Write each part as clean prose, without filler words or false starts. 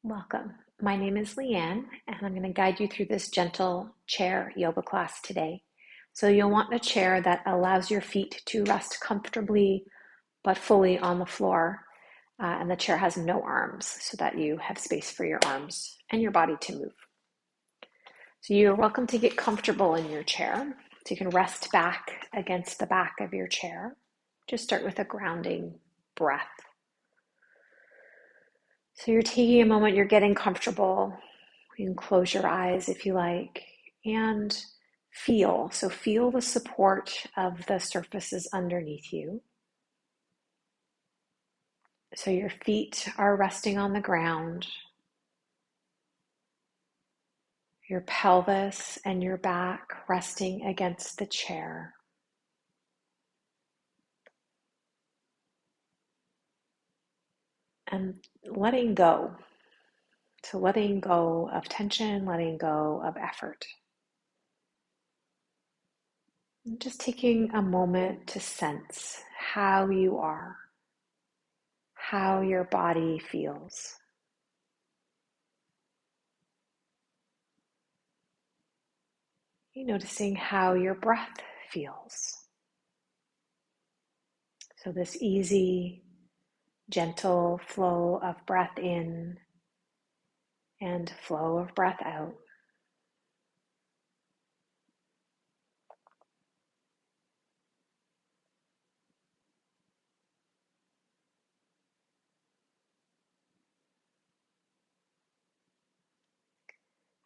Welcome. My name is Leanne, and I'm going to guide you through this gentle chair yoga class today. So you'll want a chair that allows your feet to rest comfortably but fully on the floor, and the chair has no arms so that you have space for your arms and your body to move. So you're welcome to get comfortable in your chair. So you can rest back against the back of your chair. Just start with a grounding breath. So you're taking a moment, you're getting comfortable. You can close your eyes if you like and feel. So feel the support of the surfaces underneath you. So your feet are resting on the ground. Your pelvis and your back resting against the chair. And letting go. So letting go of tension, letting go of effort. And just taking a moment to sense how you are, how your body feels. You're noticing how your breath feels. So this easy, gentle flow of breath in and flow of breath out.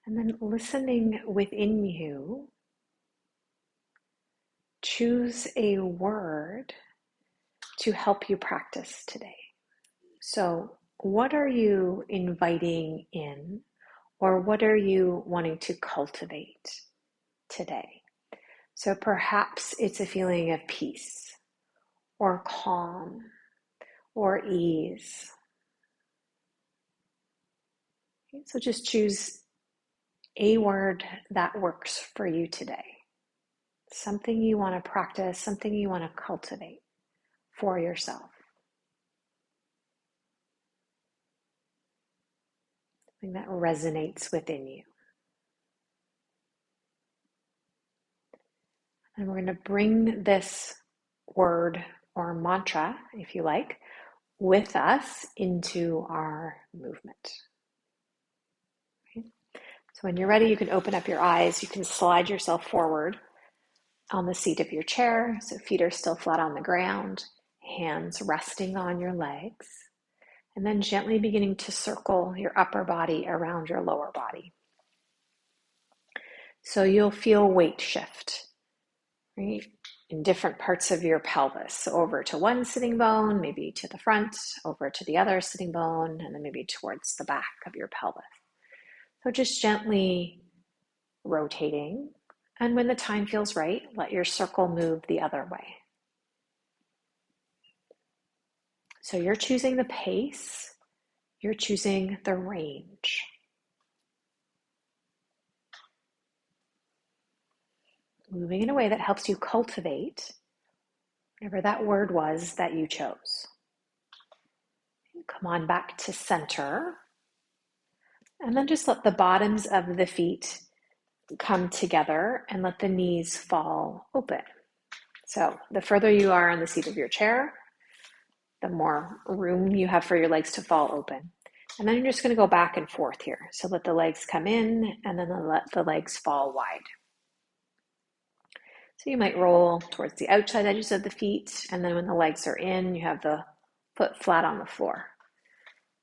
And then listening within you, choose a word to help you practice today. So what are you inviting in, or what are you wanting to cultivate today? So perhaps it's a feeling of peace or calm or ease. Okay, so just choose a word that works for you today. Something you want to practice, something you want to cultivate for yourself. Something that resonates within you. And we're going to bring this word or mantra, if you like, with us into our movement. Okay? So when you're ready, you can open up your eyes. You can slide yourself forward on the seat of your chair. So feet are still flat on the ground, hands resting on your legs. And then gently beginning to circle your upper body around your lower body. So you'll feel weight shift, right? In different parts of your pelvis. So over to one sitting bone, maybe to the front, over to the other sitting bone, and then maybe towards the back of your pelvis. So just gently rotating. And when the time feels right, let your circle move the other way. So you're choosing the pace, you're choosing the range. Moving in a way that helps you cultivate whatever that word was that you chose. Come on back to center. And then just let the bottoms of the feet come together and let the knees fall open. So the further you are on the seat of your chair, the more room you have for your legs to fall open. And then you're just going to go back and forth here. So let the legs come in and then let the legs fall wide. So you might roll towards the outside edges of the feet, and then when the legs are in, you have the foot flat on the floor.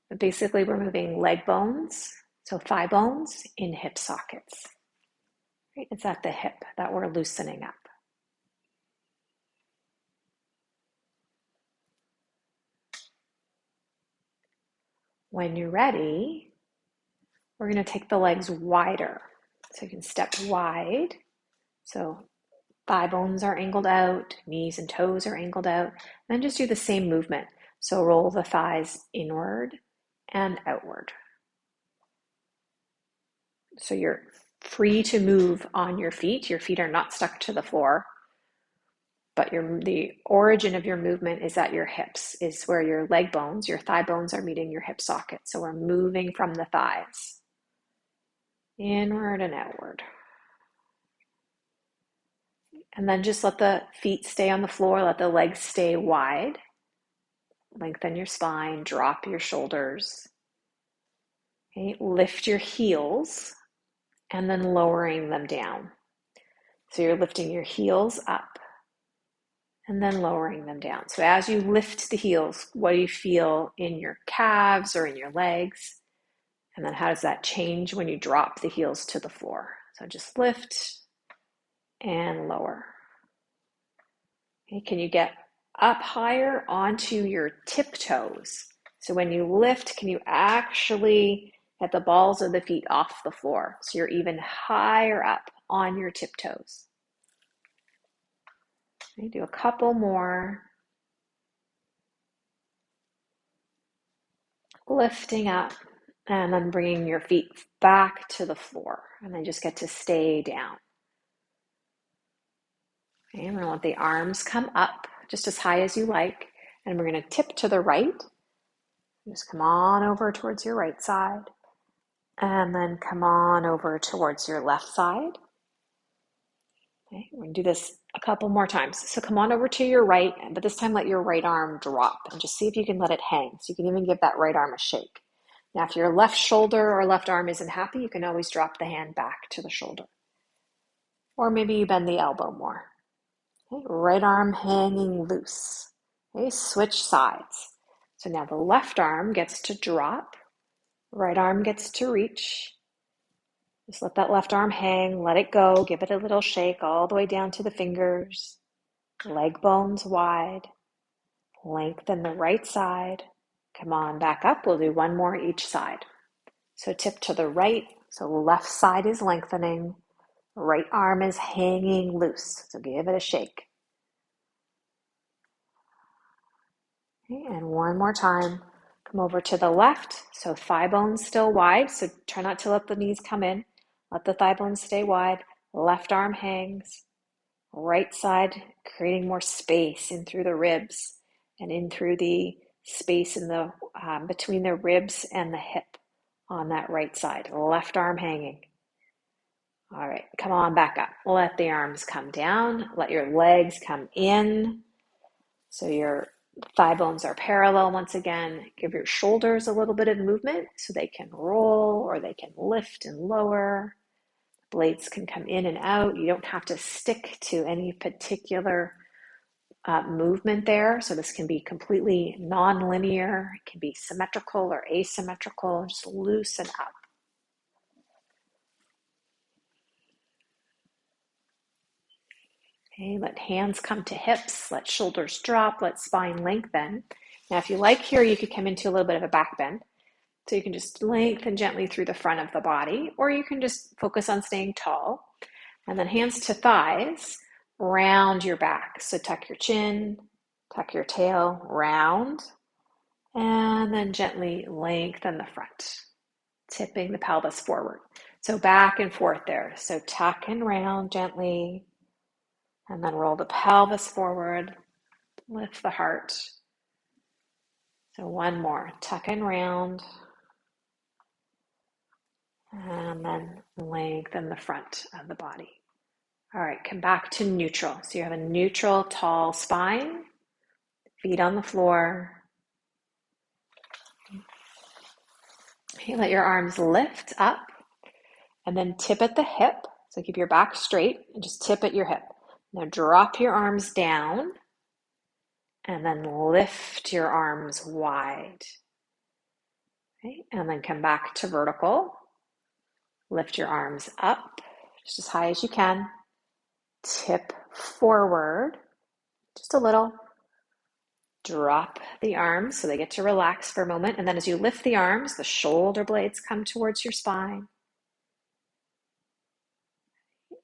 But basically, we're moving leg bones, so thigh bones in hip sockets. Right? It's at the hip that we're loosening up. When you're ready, we're going to take the legs wider. So you can step wide. So thigh bones are angled out, knees and toes are angled out. And then just do the same movement. So roll the thighs inward and outward. So you're free to move on your feet. Your feet are not stuck to the floor. but the origin of your movement is at your hips, is where your leg bones, your thigh bones are meeting your hip socket. So we're moving from the thighs, inward and outward. And then just let the feet stay on the floor, let the legs stay wide. Lengthen your spine, drop your shoulders. Okay, lift your heels and then lowering them down. So you're lifting your heels up and then lowering them down. So as you lift the heels, what do you feel in your calves or in your legs? And then how does that change when you drop the heels to the floor? So just lift and lower. Okay, can you get up higher onto your tiptoes? So when you lift, can you actually get the balls of the feet off the floor? So you're even higher up on your tiptoes. Okay, do a couple more. Lifting up and then bringing your feet back to the floor. And then just get to stay down. Okay, and then let the arms come up just as high as you like. And we're going to tip to the right. Just come on over towards your right side. And then come on over towards your left side. Okay, we're going to do this a couple more times. So come on over to your right, but this time let your right arm drop and just see if you can let it hang. So you can even give that right arm a shake. Now, if your left shoulder or left arm isn't happy, you can always drop the hand back to the shoulder. Or maybe you bend the elbow more. Okay, right arm hanging loose. Okay, switch sides. So now the left arm gets to drop, right arm gets to reach. Just let that left arm hang, let it go, give it a little shake all the way down to the fingers. Leg bones wide. Lengthen the right side. Come on back up. We'll do one more each side. So tip to the right. So left side is lengthening. Right arm is hanging loose. So give it a shake. Okay, and one more time. Come over to the left. So thigh bones still wide. So try not to let the knees come in. Let the thigh bones stay wide. Left arm hangs. Right side, creating more space in through the ribs and in through the space in the between the ribs and the hip on that right side. Left arm hanging. All right, come on back up. Let the arms come down. Let your legs come in. So your thigh bones are parallel once again. Give your shoulders a little bit of movement so they can roll or they can lift and lower. Blades can come in and out. You don't have to stick to any particular movement there. So this can be completely non-linear. It can be symmetrical or asymmetrical. Just loosen up. Okay, let hands come to hips. Let shoulders drop. Let spine lengthen. Now, if you like here, you could come into a little bit of a back bend. So you can just lengthen gently through the front of the body, or you can just focus on staying tall. And then hands to thighs, round your back. So tuck your chin, tuck your tail, round, and then gently lengthen the front, tipping the pelvis forward. So back and forth there. So tuck and round gently, and then roll the pelvis forward, lift the heart. So one more, tuck and round, and then lengthen the front of the body. All right, come back to neutral. So you have a neutral, tall spine, feet on the floor. Okay, let your arms lift up and then tip at the hip. So keep your back straight and just tip at your hip. Now drop your arms down and then lift your arms wide. Okay, and then come back to vertical. Lift your arms up just as high as you can. Tip forward just a little. Drop the arms so they get to relax for a moment. And then as you lift the arms, the shoulder blades come towards your spine.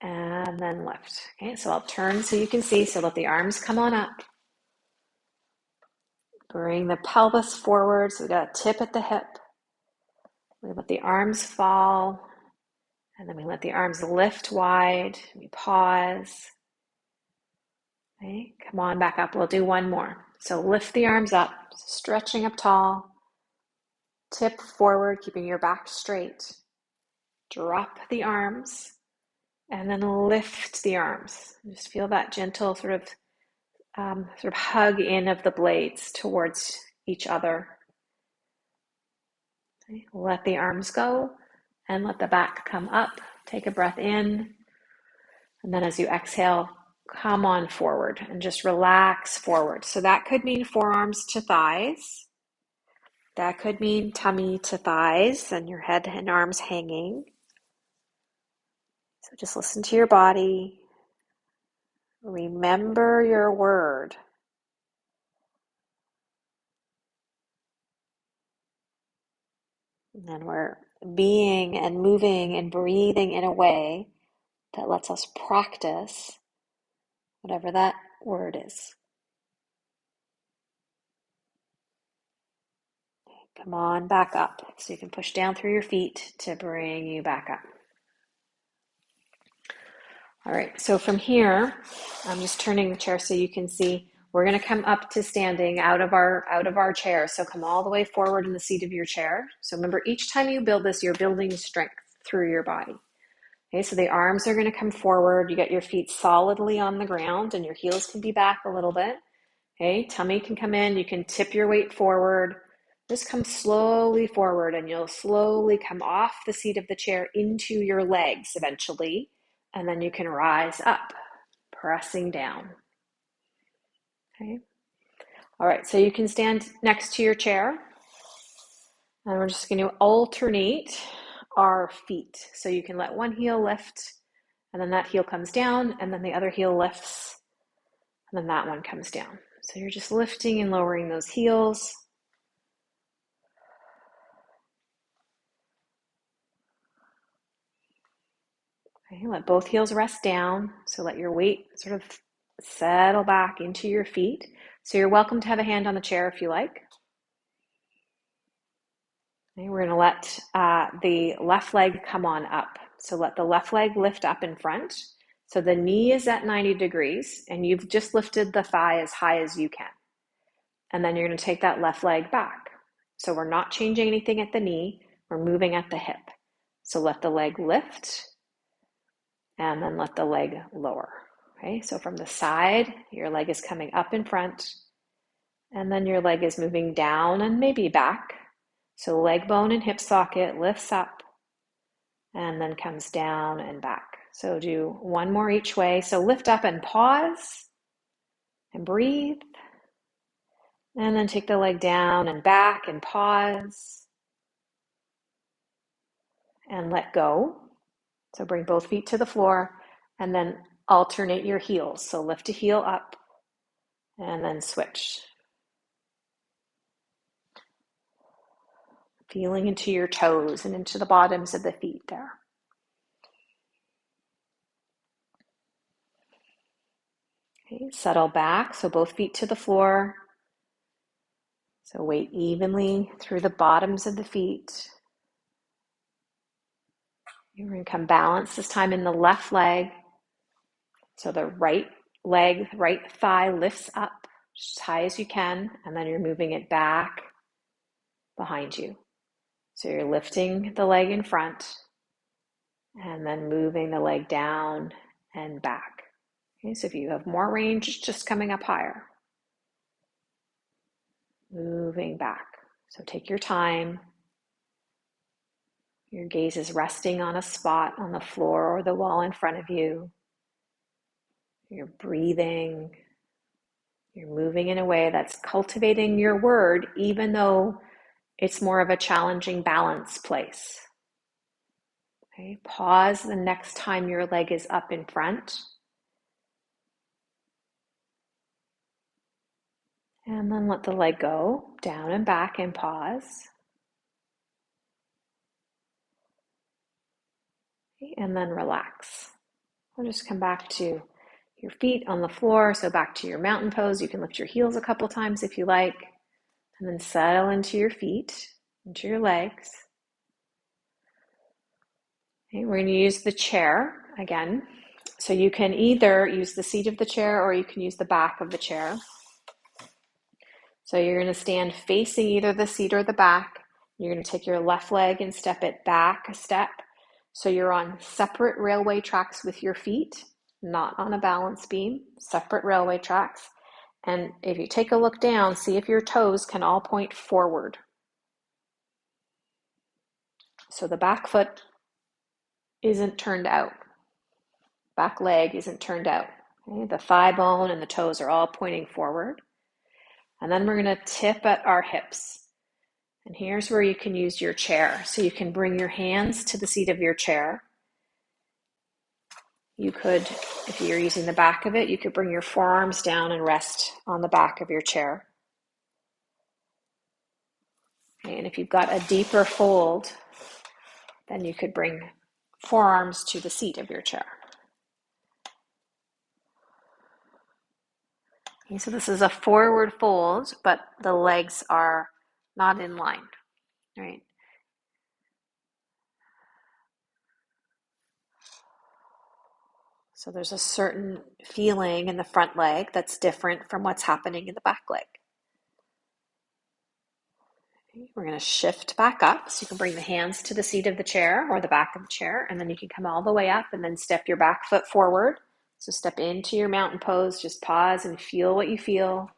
And then lift. Okay, so I'll turn so you can see. So let the arms come on up. Bring the pelvis forward. So we got a tip at the hip. We let the arms fall. And then we let the arms lift wide. We pause. Okay, come on back up. We'll do one more. So lift the arms up, stretching up tall. Tip forward, keeping your back straight. Drop the arms, and then lift the arms. Just feel that gentle sort of hug in of the blades towards each other. Okay, let the arms go, and let the back come up. Take a breath in, and then as you exhale, come on forward and just relax forward. So that could mean forearms to thighs. That could mean tummy to thighs and your head and arms hanging. So just listen to your body. Remember your word. And then we're being and moving and breathing in a way that lets us practice whatever that word is. Come on back up. So you can push down through your feet to bring you back up. All right, so from here, I'm just turning the chair so you can see. We're going to come up to standing out of our chair. So come all the way forward in the seat of your chair. So remember, each time you build this, you're building strength through your body. Okay, so the arms are going to come forward. You get your feet solidly on the ground and your heels can be back a little bit. Okay, tummy can come in. You can tip your weight forward. Just come slowly forward and you'll slowly come off the seat of the chair into your legs eventually. And then you can rise up, pressing down. Okay. All right, so you can stand next to your chair. And we're just going to alternate our feet. So you can let one heel lift, and then that heel comes down, and then the other heel lifts, and then that one comes down. So you're just lifting and lowering those heels. Okay, let both heels rest down. So let your weight sort of settle back into your feet. So you're welcome to have a hand on the chair if you like. Okay, we're going to let the left leg come on up. So let the left leg lift up in front. So the knee is at 90 degrees and you've just lifted the thigh as high as you can. And then you're going to take that left leg back. So we're not changing anything at the knee. We're moving at the hip. So let the leg lift and then let the leg lower. Okay, so from the side, your leg is coming up in front and then your leg is moving down and maybe back. So leg bone and hip socket lifts up and then comes down and back. So do one more each way. So lift up and pause and breathe. And then take the leg down and back and pause and let go. So bring both feet to the floor and then alternate your heels. So lift a heel up and then switch. Feeling into your toes and into the bottoms of the feet there. Okay, settle back. So both feet to the floor. So weight evenly through the bottoms of the feet. You're going to come balance this time in the left leg. So the right leg, right thigh lifts up as high as you can, and then you're moving it back behind you. So you're lifting the leg in front and then moving the leg down and back. Okay, so if you have more range, it's just coming up higher. Moving back. So take your time. Your gaze is resting on a spot on the floor or the wall in front of you. You're breathing. You're moving in a way that's cultivating your word, even though it's more of a challenging balance place. Okay, pause the next time your leg is up in front. And then let the leg go down and back and pause. Okay, and then relax. We'll just come back to your feet on the floor. So back to your mountain pose. You can lift your heels a couple times if you like. And then settle into your feet, into your legs. Okay, we're going to use the chair again So you can either use the seat of the chair or you can use the back of the chair. So you're going to stand facing either the seat or the back. You're going to take your left leg and step it back a step. So you're on separate railway tracks with your feet, not on a balance beam, separate railway tracks. And if you take a look down, see if your toes can all point forward. So the back foot isn't turned out. Back leg isn't turned out. Okay? The thigh bone and the toes are all pointing forward. And then we're going to tip at our hips. And here's where you can use your chair. So you can bring your hands to the seat of your chair. You could, if you're using the back of it, you could bring your forearms down and rest on the back of your chair. Okay, and if you've got a deeper fold, then you could bring forearms to the seat of your chair. Okay, so this is a forward fold, but the legs are not in line, right? So there's a certain feeling in the front leg that's different from what's happening in the back leg. Okay, we're going to shift back up. So you can bring the hands to the seat of the chair or the back of the chair, and then you can come all the way up and then step your back foot forward. So step into your mountain pose, just pause and feel what you feel.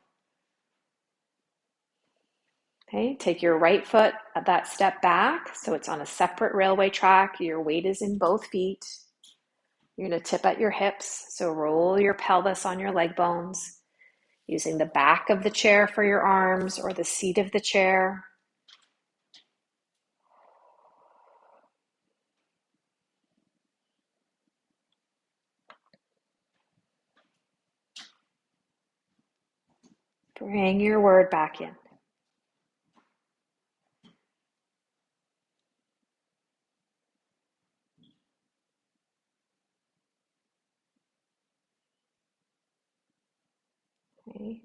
Okay, take your right foot at that step back. So it's on a separate railway track. Your weight is in both feet. You're going to tip at your hips. So roll your pelvis on your leg bones, using the back of the chair for your arms or the seat of the chair. Bring your word back in. Okay.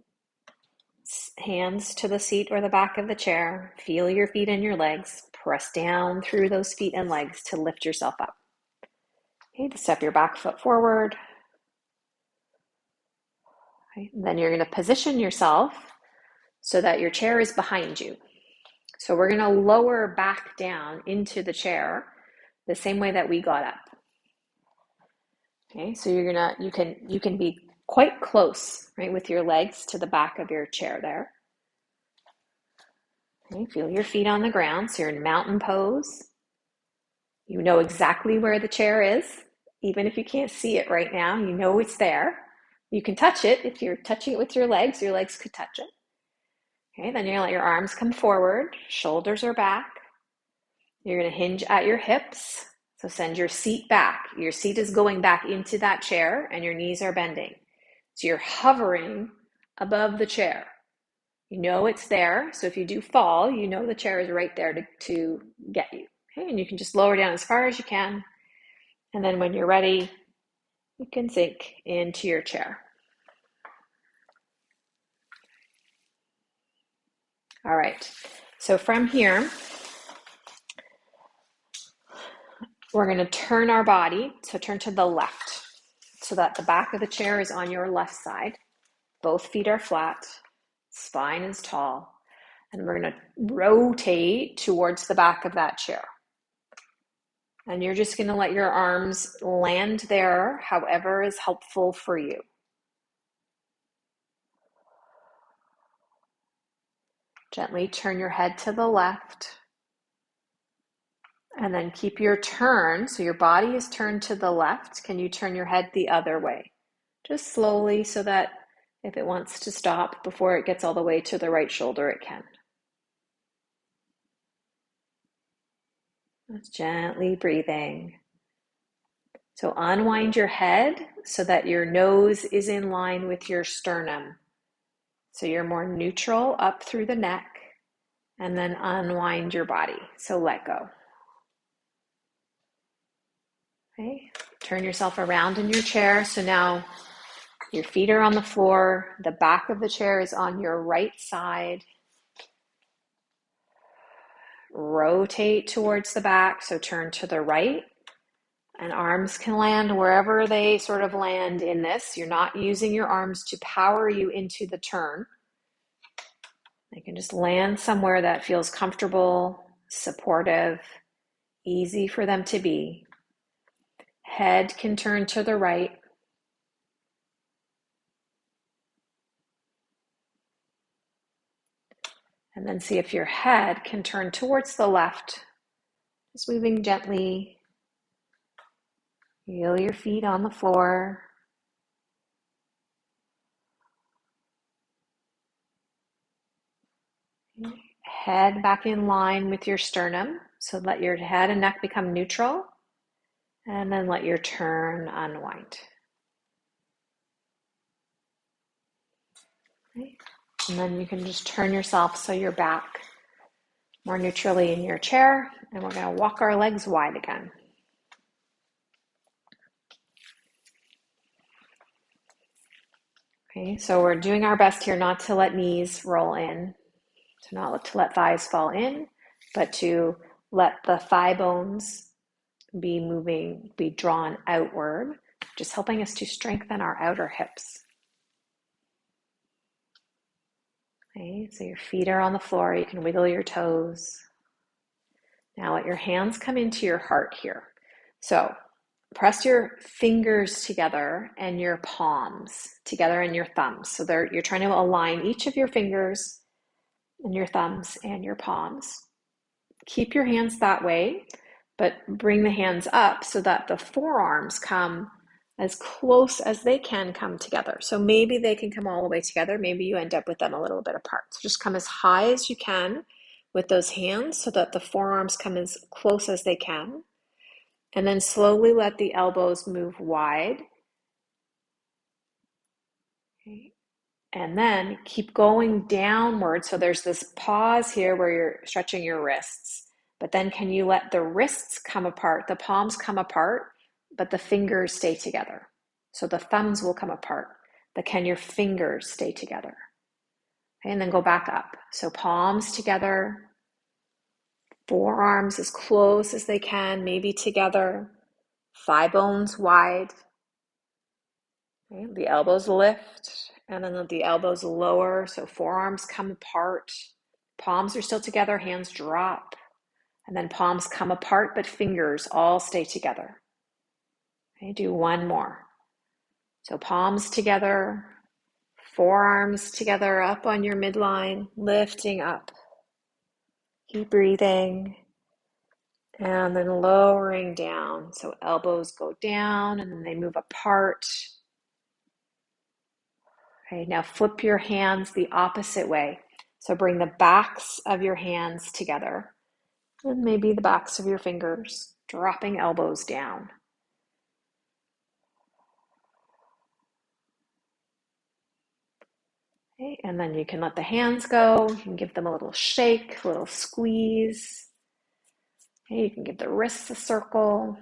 Hands to the seat or the back of the chair. Feel your feet and your legs. Press down through those feet and legs to lift yourself up. Okay, to step your back foot forward. Okay, and then you're going to position yourself so that your chair is behind you. So we're going to lower back down into the chair the same way that we got up. Okay, so you can be quite close, right, with your legs to the back of your chair there. Okay, feel your feet on the ground. So you're in mountain pose. You know exactly where the chair is, even if you can't see it right now. You know it's there. You can touch it. If you're touching it with your legs could touch it. Okay, then you're going to let your arms come forward. Shoulders are back. You're going to hinge at your hips. So send your seat back. Your seat is going back into that chair and your knees are bending. So you're hovering above the chair. You know it's there. So if you do fall, you know the chair is right there to get you. Okay, and you can just lower down as far as you can. And then when you're ready, you can sink into your chair. All right. So from here, we're going to turn our body. So turn to the left so that the back of the chair is on your left side. Both feet are flat. Spine is tall. And we're going to rotate towards the back of that chair. And you're just going to let your arms land there, however is helpful for you. Gently turn your head to the left. And then keep your turn. So your body is turned to the left. Can you turn your head the other way? Just slowly so that if it wants to stop before it gets all the way to the right shoulder, it can. Just gently breathing. So unwind your head so that your nose is in line with your sternum. So you're more neutral up through the neck, and then unwind your body. So let go. Okay, turn yourself around in your chair. So now your feet are on the floor. The back of the chair is on your right side. Rotate towards the back. So turn to the right And arms can land wherever they sort of land in this. You're not using your arms to power you into the turn. They can just land somewhere that feels comfortable, supportive, easy for them to be. Head can turn to the right. And then see if your head can turn towards the left. Just moving gently. Feel your feet on the floor. Head back in line with your sternum. So let your head and neck become neutral. And then let your turn unwind. Okay. And then you can just turn yourself so you're back more neutrally in your chair. And we're going to walk our legs wide again. Okay, so we're doing our best here not to let knees roll in, to not to let thighs fall in, but to let the thigh bones be drawn outward, just helping us to strengthen our outer hips. Okay, so your feet are on the floor, you can wiggle your toes. Now let your hands come into your heart here. So press your fingers together and your palms together and your thumbs. So you're trying to align each of your fingers and your thumbs and your palms. Keep your hands that way, but bring the hands up so that the forearms come as close as they can come together. So maybe they can come all the way together. Maybe you end up with them a little bit apart. So just come as high as you can with those hands so that the forearms come as close as they can. And then slowly let the elbows move wide. Okay. And then keep going downward. So there's this pause here where you're stretching your wrists. But then can you let the wrists come apart, the palms come apart, but the fingers stay together? So the thumbs will come apart, but can your fingers stay together? Okay, and then go back up. So palms together, forearms as close as they can, maybe together, thigh bones wide. Okay, the elbows lift, and then let the elbows lower, so forearms come apart. Palms are still together, hands drop. And then palms come apart, but fingers all stay together. Okay, do one more. So palms together, forearms together up on your midline, lifting up. Keep breathing. And then lowering down. So elbows go down and then they move apart. Okay, now flip your hands the opposite way. So bring the backs of your hands together. And maybe the backs of your fingers, dropping elbows down. Okay, and then you can let the hands go. You can give them a little shake, a little squeeze. Okay, you can give the wrists a circle.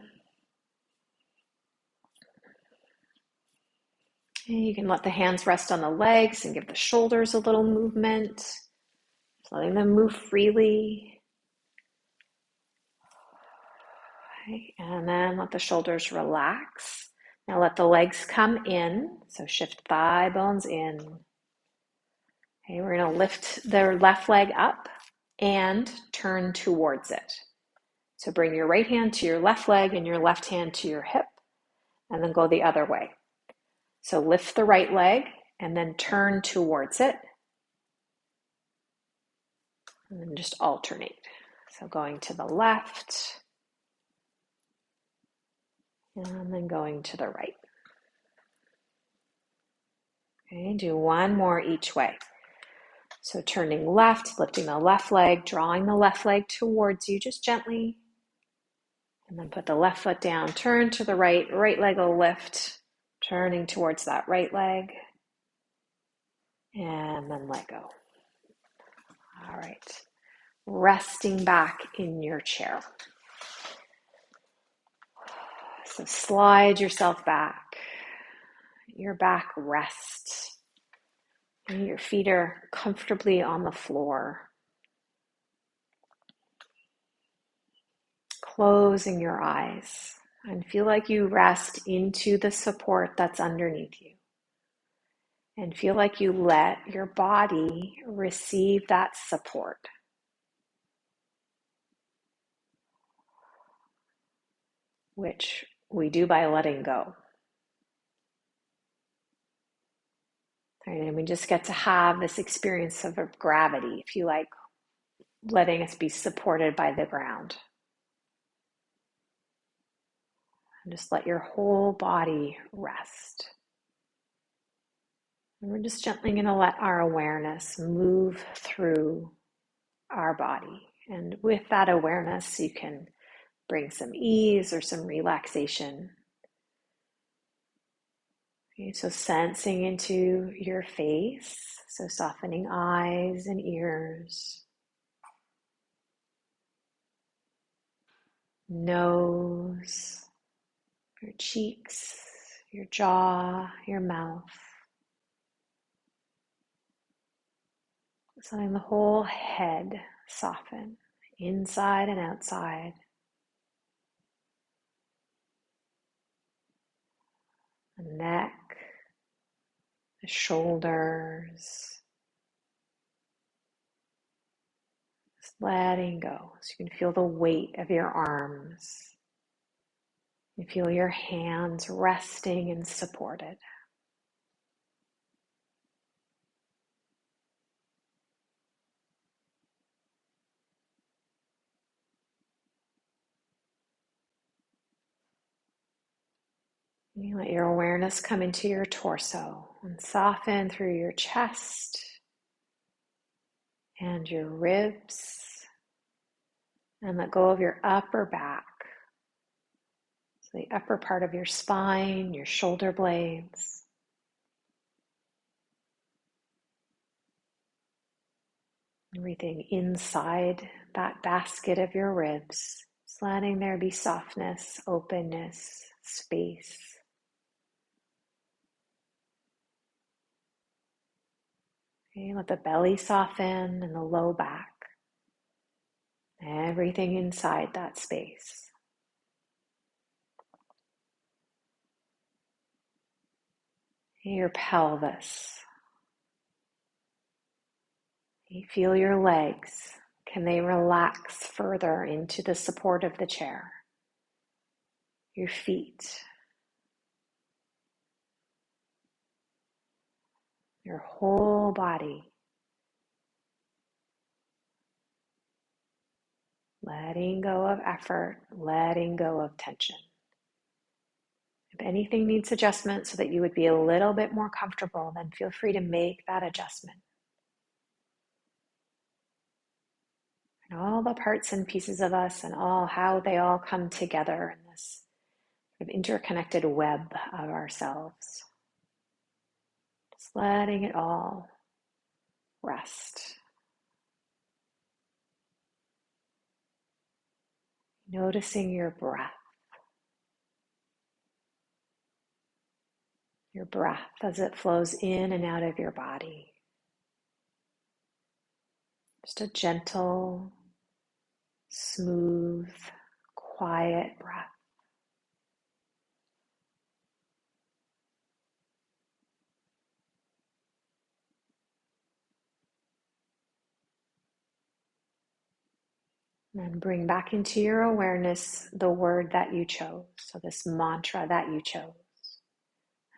Okay, you can let the hands rest on the legs and give the shoulders a little movement. Just letting them move freely. Okay, and then let the shoulders relax. Now let the legs come in. So shift thigh bones in. Okay, we're going to lift their left leg up and turn towards it. So bring your right hand to your left leg and your left hand to your hip, and then go the other way. So lift the right leg and then turn towards it. And then just alternate. So going to the left and then going to the right. Okay, do one more each way. So turning left, lifting the left leg, drawing the left leg towards you just gently. And then put the left foot down, turn to the right, right leg will lift, turning towards that right leg. And then let go. All right. Resting back in your chair. So slide yourself back. Your back rests. And your feet are comfortably on the floor. Closing your eyes. And feel like you rest into the support that's underneath you. And feel like you let your body receive that support. Which we do by letting go. Right? And we just get to have this experience of gravity, if you like, letting us be supported by the ground. And just let your whole body rest. And we're just gently going to let our awareness move through our body. And with that awareness, you can bring some ease or some relaxation. Okay, so sensing into your face, so softening eyes and ears, nose, your cheeks, your jaw, your mouth. Just letting the whole head soften, inside and outside. The neck, the shoulders. Just letting go. So you can feel the weight of your arms. You feel your hands resting and supported. You let your awareness come into your torso and soften through your chest and your ribs, and let go of your upper back. So the upper part of your spine, your shoulder blades. Everything inside that basket of your ribs. Just letting there be softness, openness, space. Okay, let the belly soften and the low back. Everything inside that space. Your pelvis. You feel your legs. Can they relax further into the support of the chair? Your feet. Your whole body. Letting go of effort, letting go of tension. If anything needs adjustment so that you would be a little bit more comfortable, then feel free to make that adjustment. And all the parts and pieces of us and all how they all come together in this sort of interconnected web of ourselves. Just letting it all rest. Noticing your breath. Your breath as it flows in and out of your body. Just a gentle, smooth, quiet breath. And then bring back into your awareness the word that you chose. So this mantra that you chose.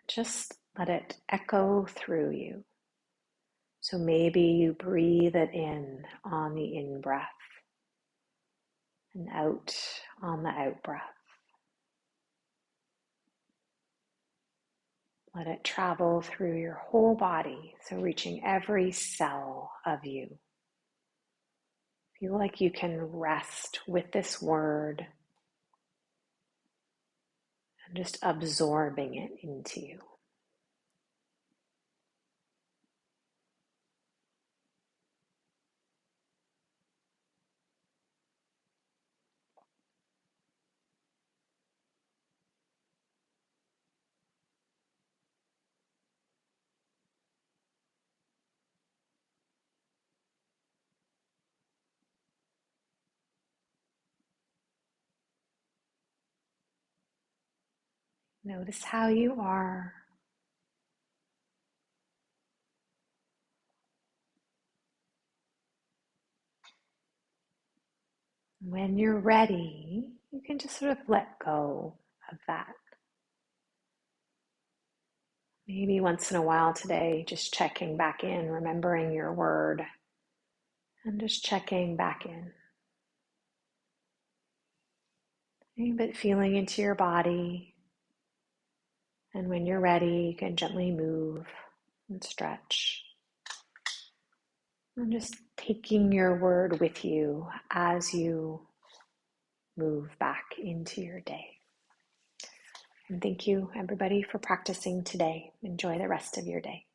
Just let it echo through you. So maybe you breathe it in on the in-breath and out on the out-breath. Let it travel through your whole body, so reaching every cell of you. Feel like you can rest with this word and just absorbing it into you. Notice how you are. When you're ready, you can just sort of let go of that. Maybe once in a while today, just checking back in, remembering your word, and just checking back in. But feeling into your body. And when you're ready, you can gently move and stretch. And just taking your word with you as you move back into your day. And thank you, everybody, for practicing today. Enjoy the rest of your day.